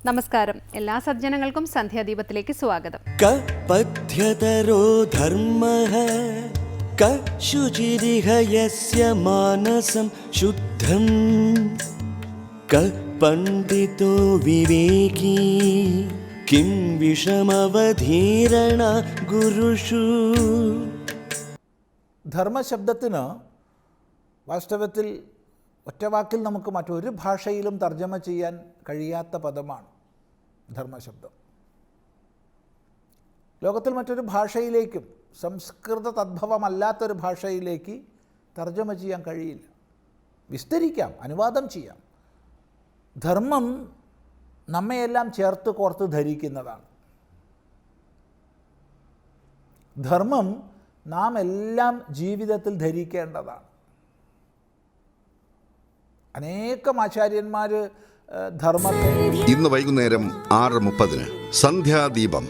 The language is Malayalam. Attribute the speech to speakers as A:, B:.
A: നമസ്കാരം. എല്ലാ സജ്ജനങ്ങൾക്കും സന്ധ്യാദീപത്തിലേക്ക് സ്വാഗതം.
B: കപഥ്യതരോ ധർമ്മഃ കശുചിരിഹ യസ്യ മാനസം ശുദ്ധം കപണ്ഡിതോ വിവേകി കിം വിഷമവധീരണ ഗുരുഷു.
C: ധർമ്മശബ്ദത്തിന് വാസ്തവത്തിൽ ഒറ്റവാക്കിൽ നമുക്ക് മറ്റൊരു ഭാഷയിലും തർജ്ജമ ചെയ്യാൻ കഴിയാത്ത പദമാണ് ധർമ്മശബ്ദം. ലോകത്തിൽ മറ്റൊരു ഭാഷയിലേക്കും സംസ്കൃത തദ്ഭവമല്ലാത്തൊരു ഭാഷയിലേക്ക് തർജ്ജമ ചെയ്യാൻ കഴിയില്ല. വിസ്തരിക്കാം, അനുവാദം ചെയ്യാം. ധർമ്മം നമ്മയെല്ലാം ചേർത്ത് കോർത്ത് ധരിക്കുന്നതാണ്. ധർമ്മം നാം എല്ലാം ജീവിതത്തിൽ ധരിക്കേണ്ടതാണ്. അനേകം ആചാര്യന്മാർ ധർമ്മത്തെ
D: ഇന്ന് വൈകുന്നേരം 6:30 സന്ധ്യാദീപം